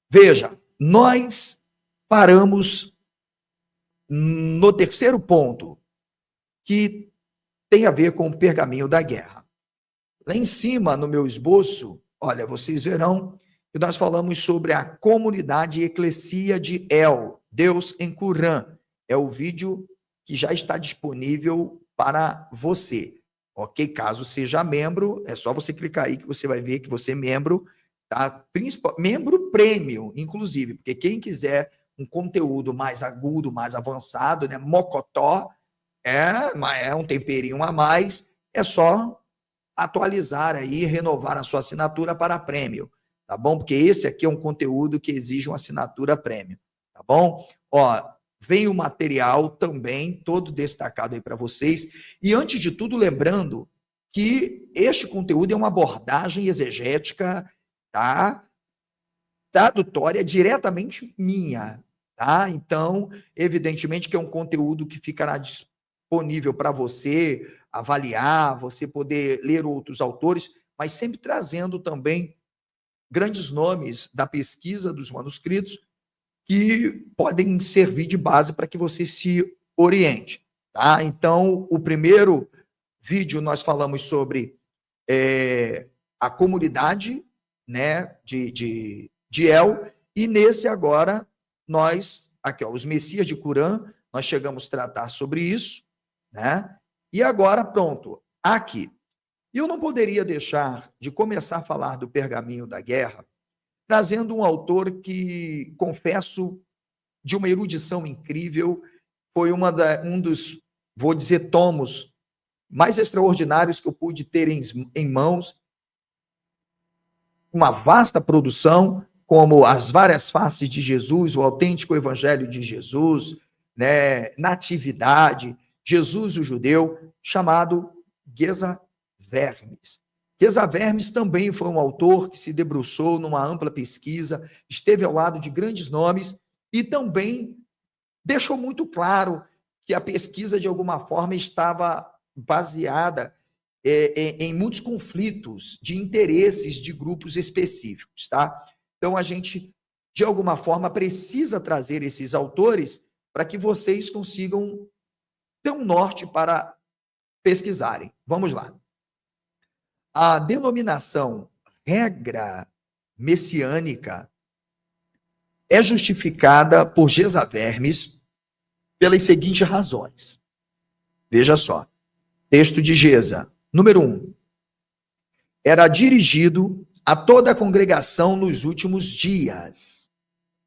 Veja, nós paramos no terceiro ponto, que tem a ver com o pergaminho da guerra. Lá em cima, no meu esboço, olha, vocês verão que nós falamos sobre a comunidade eclesia de El, Deus em Qurã. É o vídeo que já está disponível para você. Ok? Caso seja membro, é só você clicar aí que você vai ver que você é membro, tá? Membro premium, inclusive, porque quem quiser um conteúdo mais agudo, mais avançado, né? Mocotó, é um temperinho a mais, é só atualizar aí, renovar a sua assinatura para prêmio, tá bom? Porque esse aqui é um conteúdo que exige uma assinatura prêmio, tá bom? Ó, vem o material também todo destacado aí para vocês. E antes de tudo, lembrando que este conteúdo é uma abordagem exegética, tá? Tradutória diretamente minha, tá? Então, evidentemente que é um conteúdo que ficará disponível para você avaliar, você poder ler outros autores, mas sempre trazendo também grandes nomes da pesquisa dos manuscritos que podem servir de base para que você se oriente, tá? Então, o primeiro vídeo nós falamos sobre a comunidade, né, de El, e nesse agora nós, aqui ó, os Messias de Qurã, nós chegamos a tratar sobre isso, né? E agora, pronto, aqui. E eu não poderia deixar de começar a falar do Pergaminho da Guerra, trazendo um autor que, confesso, de uma erudição incrível, foi um dos, vou dizer, tomos mais extraordinários que eu pude ter em mãos, uma vasta produção, como As Várias Faces de Jesus, o autêntico Evangelho de Jesus, né, Natividade, Jesus o Judeu, chamado Geza Vermes. Geza Vermes também foi um autor que se debruçou numa ampla pesquisa, esteve ao lado de grandes nomes e também deixou muito claro que a pesquisa, de alguma forma, estava baseada em muitos conflitos de interesses de grupos específicos, tá? Então, a gente, de alguma forma, precisa trazer esses autores para que vocês consigam ter um norte para pesquisarem. Vamos lá. A denominação regra messiânica é justificada por Geza Vermes pelas seguintes razões. Veja só. Texto de Geza. Número 1. Era dirigido a toda a congregação nos últimos dias.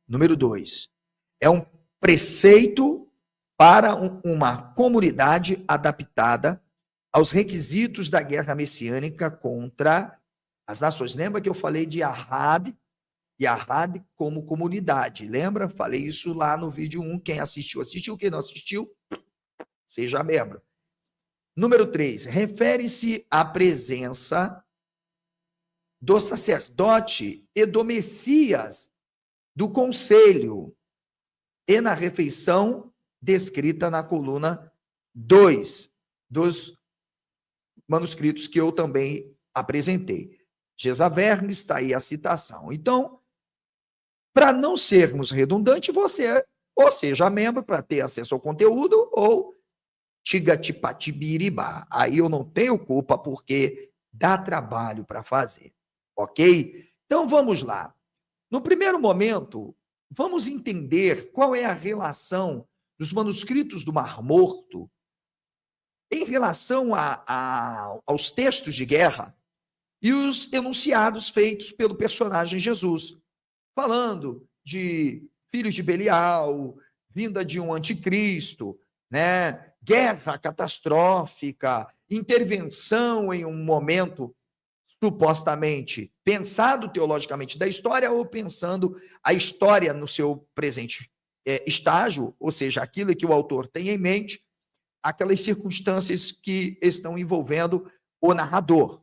Número 2. É um preceito para uma comunidade adaptada aos requisitos da guerra messiânica contra as nações. Lembra que eu falei de Ahad como comunidade? Lembra? Falei isso lá no vídeo 1. Quem assistiu, assistiu. Quem não assistiu, seja membro. Número 3, refere-se à presença do sacerdote e do Messias do conselho e na refeição descrita na coluna 2 dos manuscritos que eu também apresentei. Geza Vermes, está aí a citação. Então, para não sermos redundantes, você ou seja membro para ter acesso ao conteúdo ou tigatipatibiribá. Aí eu não tenho culpa porque dá trabalho para fazer, ok? Então vamos lá. No primeiro momento, vamos entender qual é a relação dos manuscritos do Mar Morto em relação aos textos de guerra e os enunciados feitos pelo personagem Jesus, falando de filhos de Belial, vinda de um anticristo, né? Guerra catastrófica, intervenção em um momento supostamente pensado teologicamente da história ou pensando a história no seu presente estágio, ou seja, aquilo que o autor tem em mente, aquelas circunstâncias que estão envolvendo o narrador.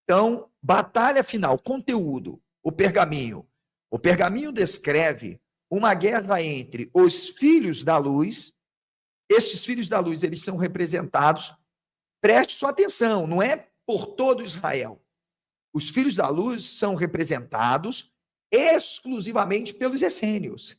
Então, batalha final, conteúdo, o pergaminho. O pergaminho descreve uma guerra entre os filhos da luz. Estes filhos da luz, eles são representados, preste sua atenção, não é por todo Israel. Os filhos da luz são representados exclusivamente pelos essênios.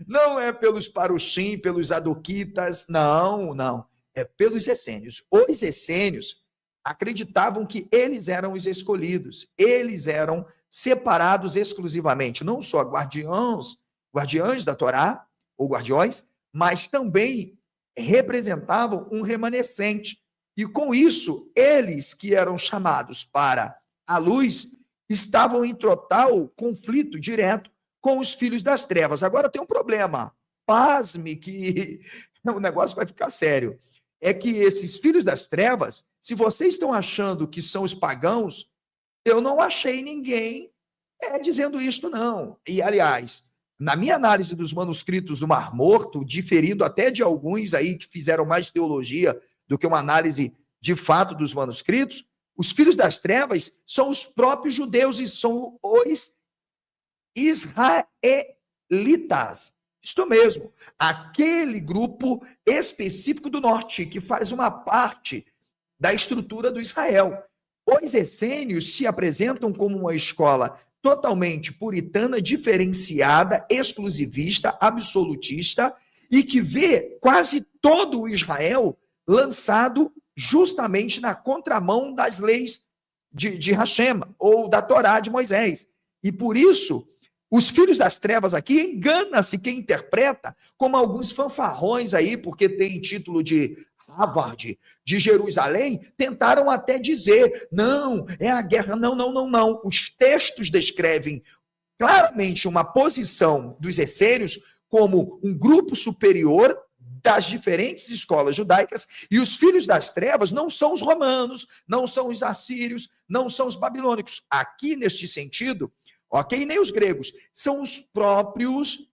Não é pelos paruxim, pelos adoquitas, não, não. É pelos essênios. Os essênios acreditavam que eles eram os escolhidos, eles eram separados exclusivamente, não só guardiães da Torá, ou guardiões, mas também representavam um remanescente. E com isso, eles que eram chamados para a luz, estavam em total conflito direto com os filhos das trevas. Agora tem um problema, pasme que o negócio vai ficar sério. É que esses filhos das trevas, se vocês estão achando que são os pagãos, eu não achei ninguém dizendo isto, não. E, aliás, na minha análise dos manuscritos do Mar Morto, diferindo até de alguns aí que fizeram mais teologia do que uma análise de fato dos manuscritos, os filhos das trevas são os próprios judeus e são os israelitas. Isto mesmo, aquele grupo específico do norte, que faz uma parte da estrutura do Israel. Os essênios se apresentam como uma escola totalmente puritana, diferenciada, exclusivista, absolutista, e que vê quase todo o Israel lançado justamente na contramão das leis de Hashem, ou da Torá de Moisés. E por isso, os filhos das trevas aqui, engana-se quem interpreta como alguns fanfarrões aí, porque tem título de Harvard, de Jerusalém, tentaram até dizer, não, é a guerra, não, não, não, não. Os textos descrevem claramente uma posição dos essênios como um grupo superior das diferentes escolas judaicas, e os filhos das trevas não são os romanos, não são os assírios, não são os babilônicos. Aqui, neste sentido, ok? Nem os gregos, são os próprios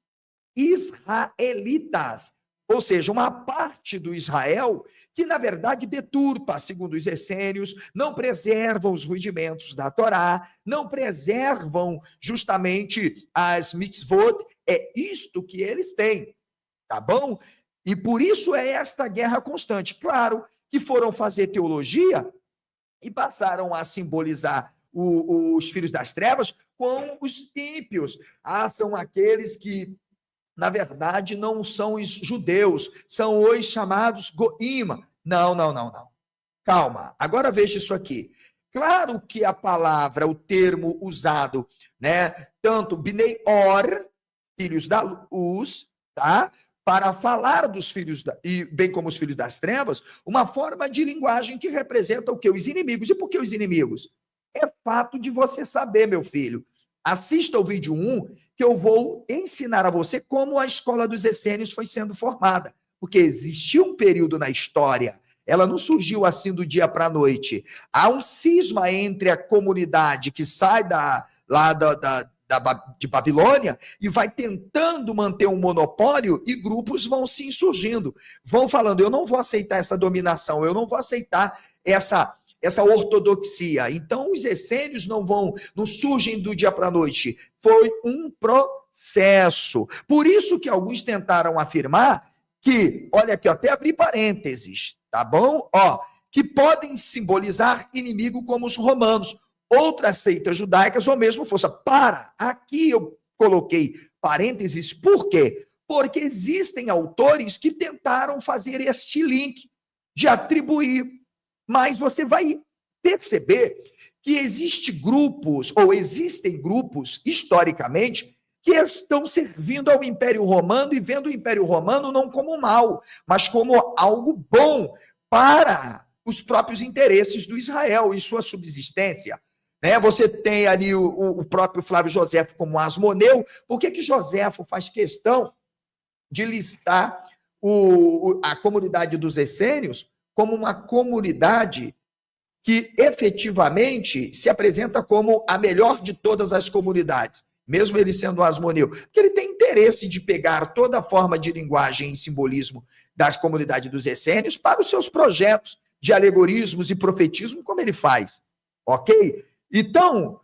israelitas, ou seja, uma parte do Israel que, na verdade, deturpa, segundo os essênios, não preservam os rudimentos da Torá, não preservam justamente as mitzvot, é isto que eles têm, tá bom? E por isso é esta guerra constante. Claro que foram fazer teologia e passaram a simbolizar os filhos das trevas com os ímpios. São aqueles que, na verdade, não são os judeus, são os chamados Goim. Não, não, não, não. Calma, agora veja isso aqui. Claro que a palavra, o termo usado, né, tanto Bnei Or, filhos da luz, tá? Para falar dos filhos, e bem como os filhos das trevas, uma forma de linguagem que representa o quê? Os inimigos. E por que os inimigos? É fato de você saber, meu filho. Assista o vídeo 1, que eu vou ensinar a você como a escola dos essênios foi sendo formada. Porque existiu um período na história, ela não surgiu assim do dia para a noite. Há um cisma entre a comunidade que sai de Babilônia e vai tentando manter um monopólio, e grupos vão se insurgindo, vão falando, eu não vou aceitar essa dominação, eu não vou aceitar essa ortodoxia. Então, os essênios não surgem do dia para a noite. Foi um processo. Por isso que alguns tentaram afirmar que, olha aqui, até abrir parênteses, tá bom? Que podem simbolizar inimigo como os romanos, outras seitas judaicas ou mesmo força. Aqui eu coloquei parênteses, por quê? Porque existem autores que tentaram fazer este link de atribuir, mas você vai perceber que existem grupos, historicamente, que estão servindo ao Império Romano e vendo o Império Romano não como mal, mas como algo bom para os próprios interesses do Israel e sua subsistência. Você tem ali o próprio Flávio Joséfo como Asmoneu. Por que Joséfo faz questão de listar a comunidade dos essênios como uma comunidade que efetivamente se apresenta como a melhor de todas as comunidades, mesmo ele sendo Asmoneu? Porque ele tem interesse de pegar toda a forma de linguagem e simbolismo das comunidades dos essênios para os seus projetos de alegorismos e profetismo, como ele faz, ok? Então,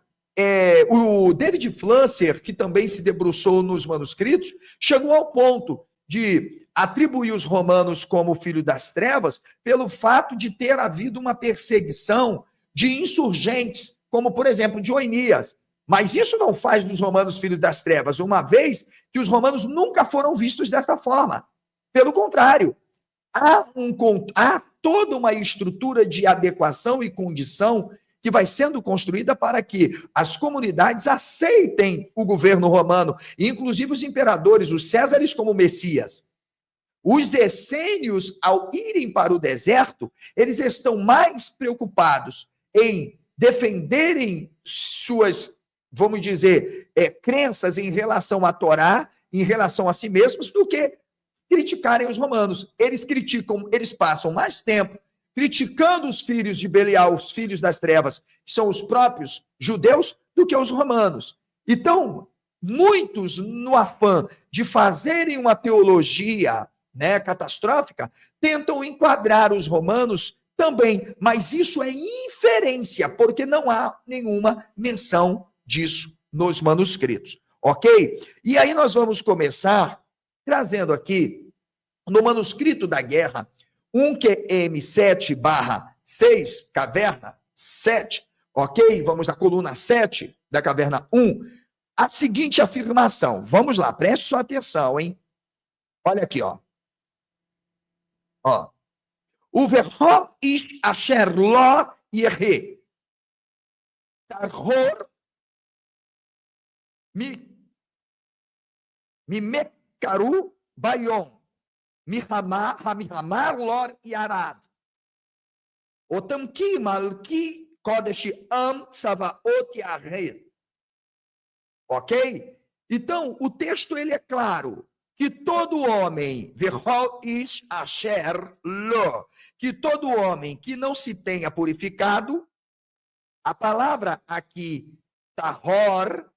o David Flusser, que também se debruçou nos manuscritos, chegou ao ponto de atribuir os romanos como filho das trevas pelo fato de ter havido uma perseguição de insurgentes, como, por exemplo, Joanias. Mas isso não faz dos romanos filhos das trevas, uma vez que os romanos nunca foram vistos desta forma. Pelo contrário, há toda uma estrutura de adequação e condição que vai sendo construída para que as comunidades aceitem o governo romano, inclusive os imperadores, os Césares como Messias. Os essênios, ao irem para o deserto, eles estão mais preocupados em defenderem suas, vamos dizer, crenças em relação à Torá, em relação a si mesmos, do que criticarem os romanos. Eles criticam, eles passam mais tempo criticando os filhos de Belial, os filhos das trevas, que são os próprios judeus, do que os romanos. Então, muitos, no afã de fazerem uma teologia, né, catastrófica, tentam enquadrar os romanos também, mas isso é inferência, porque não há nenhuma menção disso nos manuscritos, ok? E aí nós vamos começar trazendo aqui, no manuscrito da guerra, 1QM7/6, caverna 7, ok? Vamos na coluna 7 da caverna 1, a seguinte afirmação. Vamos lá, preste sua atenção, hein? Olha aqui, ó. Uverhol ish asher lo yehe. Tarhor mimekaru bayon. Mihamar lor yarad. Otamki malki kodesh am savaot yahed. Ok? Então, o texto ele é claro. Que todo homem, que todo homem que não se tenha purificado, a palavra aqui, tahor,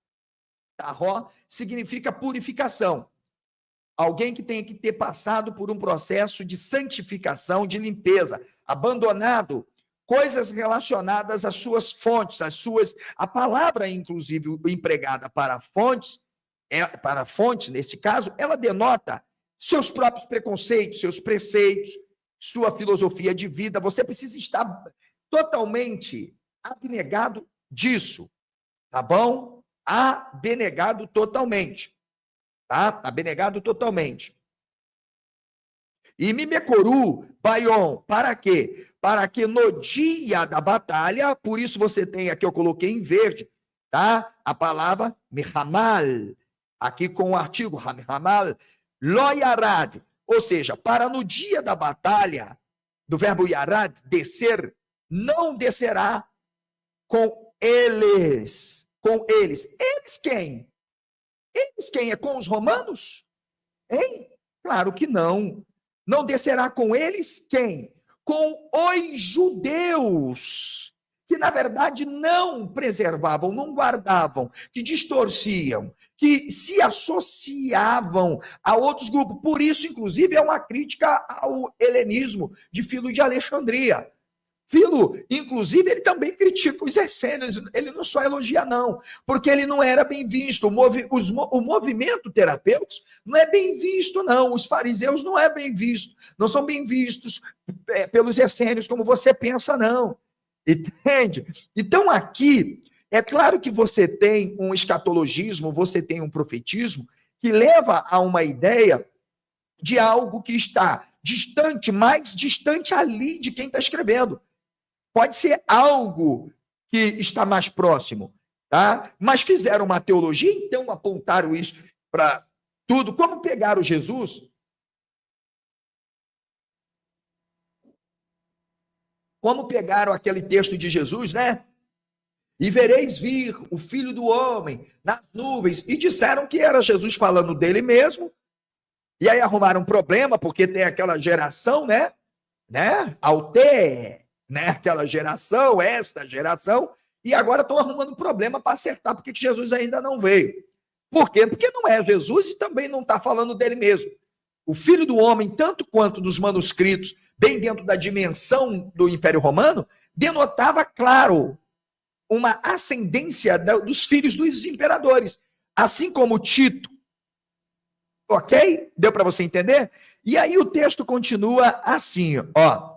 significa purificação. Alguém que tenha que ter passado por um processo de santificação, de limpeza, abandonado coisas relacionadas às suas fontes, a palavra, inclusive, empregada para fontes, nesse caso, ela denota seus próprios preconceitos, seus preceitos, sua filosofia de vida. Você precisa estar totalmente abnegado disso, tá bom? Abnegado totalmente, tá? Abnegado totalmente. E Mimecoru, Bayon, para quê? Para que no dia da batalha, por isso você tem aqui, eu coloquei em verde, tá? A palavra Mihamal, aqui com o artigo Hamal, Lo Yarad, ou seja, para no dia da batalha, do verbo Yarad, descer, não descerá com eles. Com eles. Eles quem? Eles quem? É com os romanos? Hein? Claro que não. Não descerá com eles quem? Com os judeus, que na verdade não preservavam, não guardavam, que distorciam, que se associavam a outros grupos. Por isso, inclusive, é uma crítica ao helenismo de Filo de Alexandria. Filo, inclusive, ele também critica os essênios, ele não só elogia, não, porque ele não era bem visto. O movimento terapêutico não é bem visto, não. Os fariseus não é bem visto, não são bem vistos pelos essênios como você pensa, não. Entende? Então, aqui, é claro que você tem um escatologismo, você tem um profetismo que leva a uma ideia de algo que está distante, mais distante ali de quem está escrevendo. Pode ser algo que está mais próximo, tá? Mas fizeram uma teologia, então apontaram isso para tudo. Como pegaram Jesus? Como pegaram aquele texto de Jesus, né? E vereis vir o Filho do Homem nas nuvens. E disseram que era Jesus falando dele mesmo. E aí arrumaram um problema, porque tem aquela geração, né? Alté, né? Aquela geração, esta geração. E agora estão arrumando problema para acertar porque Jesus ainda não veio. Por quê? Porque não é Jesus e também não está falando dele mesmo. O Filho do Homem, tanto quanto dos manuscritos, bem dentro da dimensão do Império Romano, denotava, claro, uma ascendência dos filhos dos imperadores, assim como Tito. Ok? Deu para você entender? E aí o texto continua assim, ó.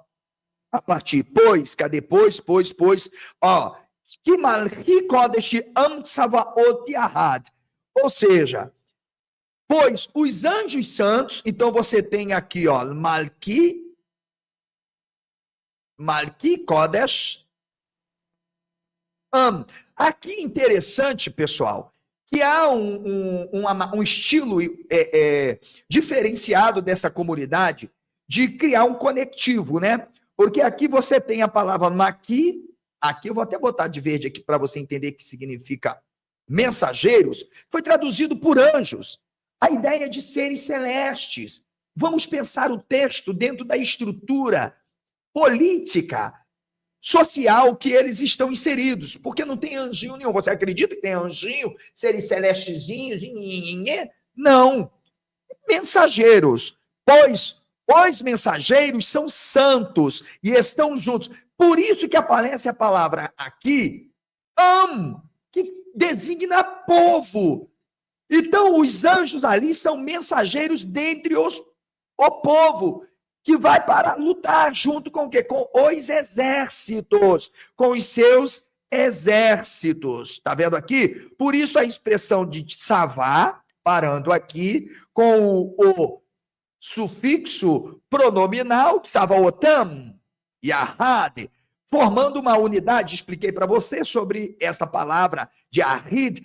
A partir, pois, cadê pois, ó, Que Malki Kodesh Am Tsavaot Yahad. Ou seja, pois os anjos santos, então você tem aqui, ó, Malki Kodesh Am. Aqui interessante, pessoal, que há um estilo diferenciado dessa comunidade de criar um conectivo, né? Porque aqui você tem a palavra Maqui, aqui eu vou até botar de verde aqui para você entender que significa mensageiros, foi traduzido por anjos. A ideia de seres celestes. Vamos pensar o texto dentro da estrutura política, social que eles estão inseridos, porque não tem anjinho nenhum. Você acredita que tem anjinho, seres celestezinhos? Não. Mensageiros. Pois os mensageiros são santos e estão juntos. Por isso que aparece a palavra aqui, que designa povo. Então, os anjos ali são mensageiros dentre o povo, que vai para lutar junto com o quê? Com os exércitos, com os seus exércitos. Está vendo aqui? Por isso a expressão de savá, parando aqui, com o sufixo pronominal, savaotam, yahad, formando uma unidade. Expliquei para você sobre essa palavra de ahad,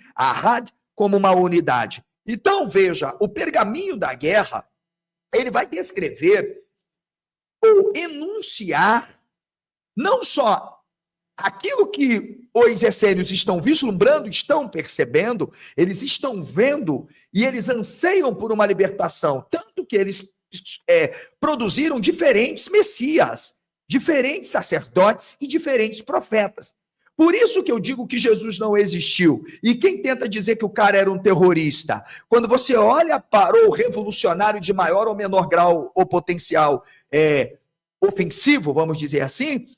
como uma unidade. Então, veja, o pergaminho da guerra, ele vai descrever ou enunciar não só aquilo que os essênios estão vislumbrando, estão percebendo, eles estão vendo e eles anseiam por uma libertação, tanto que eles produziram diferentes messias, diferentes sacerdotes e diferentes profetas. Por isso que eu digo que Jesus não existiu. E quem tenta dizer que o cara era um terrorista, quando você olha para o revolucionário de maior ou menor grau ou potencial ofensivo, vamos dizer assim,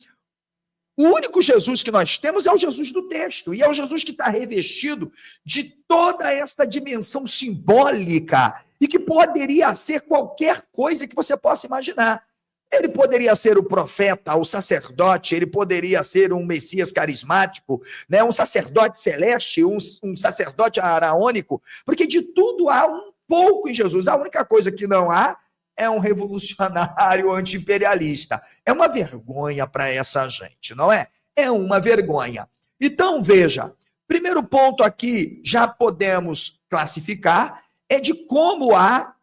o único Jesus que nós temos é o Jesus do texto, e é o Jesus que está revestido de toda esta dimensão simbólica, e que poderia ser qualquer coisa que você possa imaginar. Ele poderia ser o profeta, o sacerdote, ele poderia ser um Messias carismático, né? Um sacerdote celeste, um sacerdote araônico, porque de tudo há um pouco em Jesus. A única coisa que não há é um revolucionário anti-imperialista. É uma vergonha para essa gente, não é? É uma vergonha. Então, veja, primeiro ponto aqui, já podemos classificar, é de como há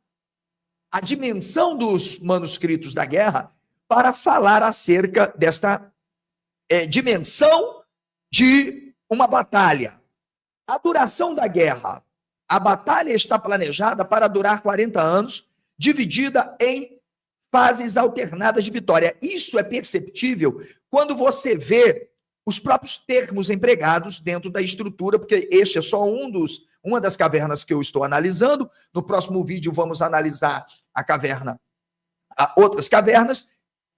a dimensão dos manuscritos da guerra para falar acerca desta dimensão de uma batalha. A duração da guerra. A batalha está planejada para durar 40 anos, dividida em fases alternadas de vitória. Isso é perceptível quando você vê os próprios termos empregados dentro da estrutura, porque este é só uma das cavernas que eu estou analisando. No próximo vídeo vamos analisar a caverna, outras cavernas,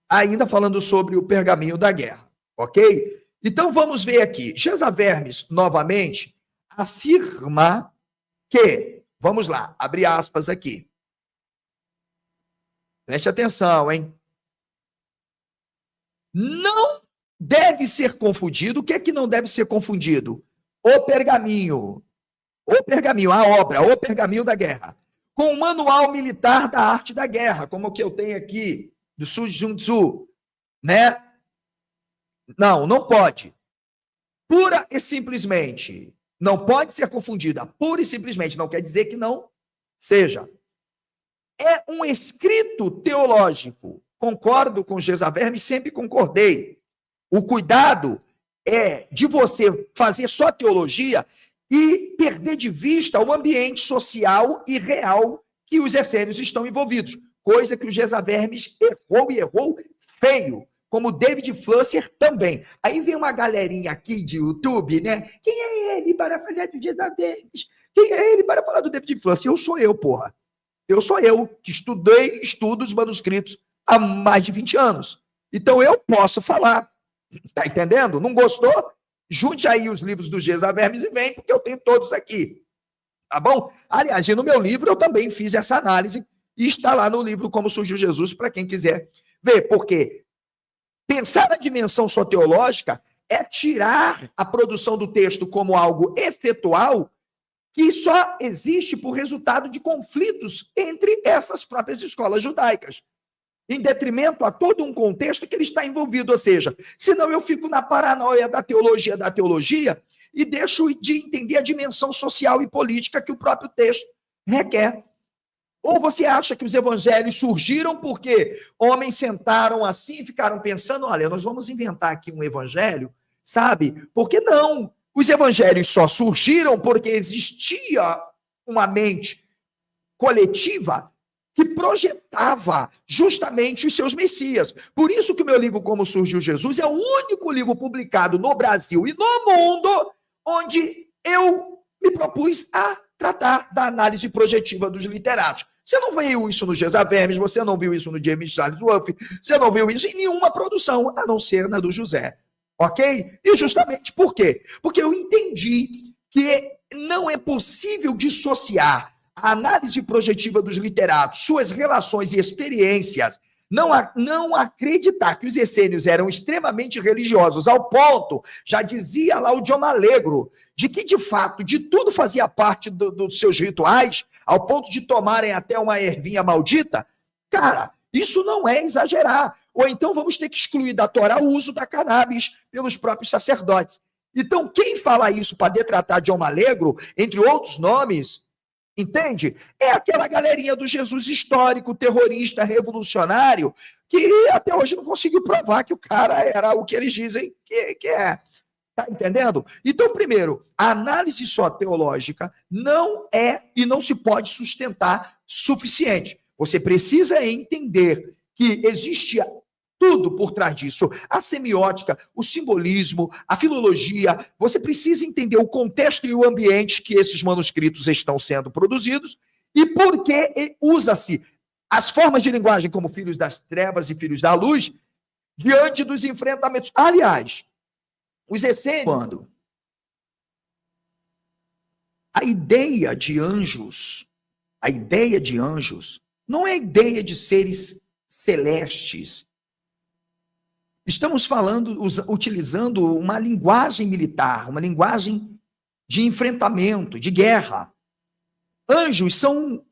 ainda falando sobre o pergaminho da guerra, ok? Então vamos ver aqui. Gesa Vermes, novamente, afirma que, vamos lá, abre aspas aqui. Preste atenção, hein? Não deve ser confundido. O que é que não deve ser confundido? O pergaminho, a obra, o pergaminho da guerra, com o manual militar da arte da guerra, como o que eu tenho aqui, do Sun Tzu, né? Não pode. Pura e simplesmente, não pode ser confundida. Pura e simplesmente, não quer dizer que não seja. É um escrito teológico. Concordo com Gesa Vermes, sempre concordei. O cuidado é de você fazer só teologia e perder de vista o ambiente social e real que os essênios estão envolvidos. Coisa que o Gesa Vermes errou feio, como David Flusser também. Aí vem uma galerinha aqui de YouTube, né? Quem é ele para falar do Gesa Vermes? Quem é ele para falar do David Flusser? Porra. Eu sou eu, que estudo os manuscritos há mais de 20 anos. Então eu posso falar. Tá entendendo? Não gostou? Junte aí os livros do Gesa Vermes e vem, porque eu tenho todos aqui. Tá bom? Aliás, e no meu livro eu também fiz essa análise e está lá no livro Como Surgiu Jesus, para quem quiser ver. Porque pensar na dimensão soteriológica é tirar a produção do texto como algo efetual que só existe por resultado de conflitos entre essas próprias escolas judaicas, em detrimento a todo um contexto que ele está envolvido. Ou seja, senão eu fico na paranoia da teologia e deixo de entender a dimensão social e política que o próprio texto requer. Ou você acha que os evangelhos surgiram porque homens sentaram assim e ficaram pensando, olha, nós vamos inventar aqui um evangelho, sabe? Porque não, os evangelhos só surgiram porque existia uma mente coletiva que projetava justamente os seus messias. Por isso que o meu livro Como Surgiu Jesus é o único livro publicado no Brasil e no mundo onde eu me propus a tratar da análise projetiva dos literatos. Você não viu isso no Gesa Vermes, você não viu isso no James Charles Wolfe, você não viu isso em nenhuma produção, a não ser na do José. Ok? E justamente por quê? Porque eu entendi que não é possível dissociar a análise projetiva dos literatos, suas relações e experiências, não acreditar que os essênios eram extremamente religiosos, ao ponto, já dizia lá o John Allegro, de que, de fato, de tudo fazia parte dos seus rituais, ao ponto de tomarem até uma ervinha maldita. Cara, isso não é exagerar. Ou então vamos ter que excluir da Torá o uso da cannabis pelos próprios sacerdotes. Então, quem fala isso para detratar John Allegro, entre outros nomes, entende? É aquela galerinha do Jesus histórico, terrorista, revolucionário, que até hoje não conseguiu provar que o cara era o que eles dizem que é. Tá entendendo? Então, primeiro, a análise só teológica não é e não se pode sustentar suficiente. Você precisa entender que existe tudo por trás disso. A semiótica, o simbolismo, a filologia. Você precisa entender o contexto e o ambiente que esses manuscritos estão sendo produzidos e por que usa-se as formas de linguagem como filhos das trevas e filhos da luz diante dos enfrentamentos. Aliás, os essênios, quando a ideia de anjos não é a ideia de seres celestes. Estamos falando, utilizando uma linguagem militar, uma linguagem de enfrentamento, de guerra. Anjos são,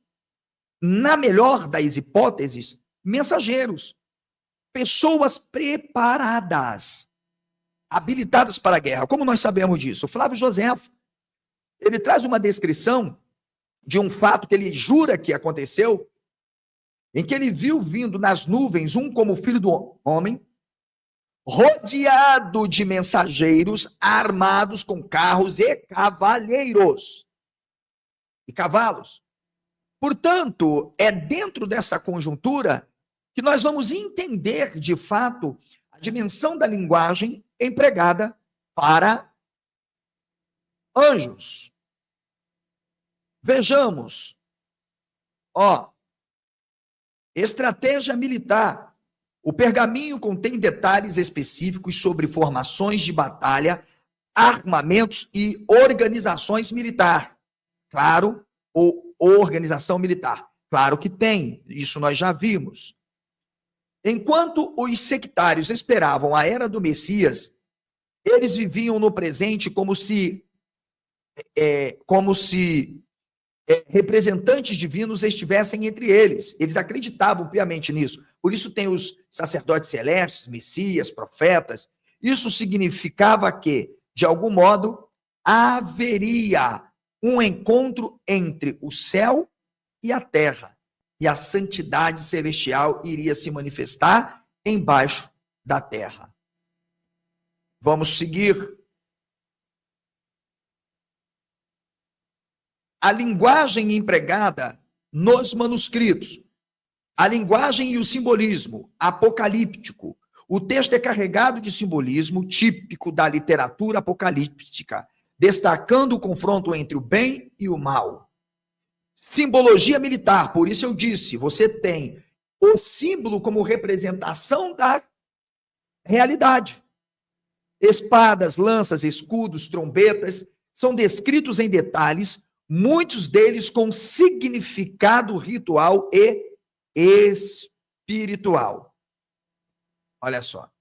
na melhor das hipóteses, mensageiros, pessoas preparadas, habilitadas para a guerra. Como nós sabemos disso? O Flávio Joséfo, ele traz uma descrição de um fato que ele jura que aconteceu, em que ele viu vindo nas nuvens um como filho do homem, rodeado de mensageiros armados com carros e cavalheiros e cavalos. Portanto, é dentro dessa conjuntura que nós vamos entender, de fato, a dimensão da linguagem empregada para anjos. Vejamos, estratégia militar. O pergaminho contém detalhes específicos sobre formações de batalha, armamentos e organizações militar. Claro, ou organização militar. Claro que tem, isso nós já vimos. Enquanto os sectários esperavam a era do Messias, eles viviam no presente como se representantes divinos estivessem entre eles. Eles acreditavam piamente nisso. Por isso tem os sacerdotes celestes, messias, profetas. Isso significava que, de algum modo, haveria um encontro entre o céu e a terra. E a santidade celestial iria se manifestar embaixo da terra. Vamos seguir. A linguagem empregada nos manuscritos, a linguagem e o simbolismo apocalíptico. O texto é carregado de simbolismo típico da literatura apocalíptica, destacando o confronto entre o bem e o mal. Simbologia militar, por isso eu disse, você tem o símbolo como representação da realidade. Espadas, lanças, escudos, trombetas são descritos em detalhes, muitos deles com significado ritual e espiritual. Olha só.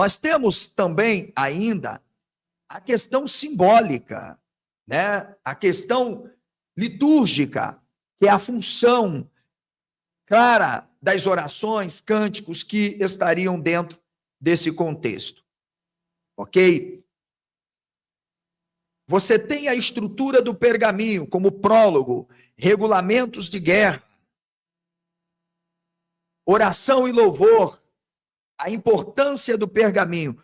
Nós temos também ainda a questão simbólica, né? A questão litúrgica, que é a função clara das orações, cânticos que estariam dentro desse contexto. Ok? Você tem a estrutura do pergaminho como prólogo, regulamentos de guerra, oração e louvor, a importância do pergaminho.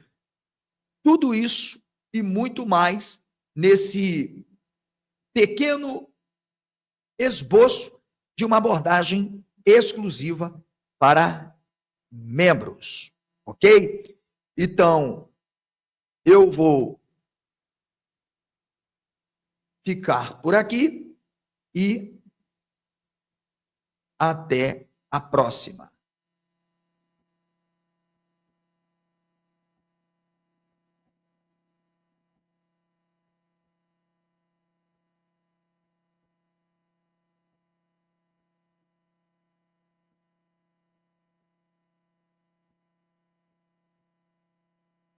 Tudo isso e muito mais nesse pequeno esboço de uma abordagem exclusiva para membros, ok? Então, eu vou ficar por aqui e até a próxima.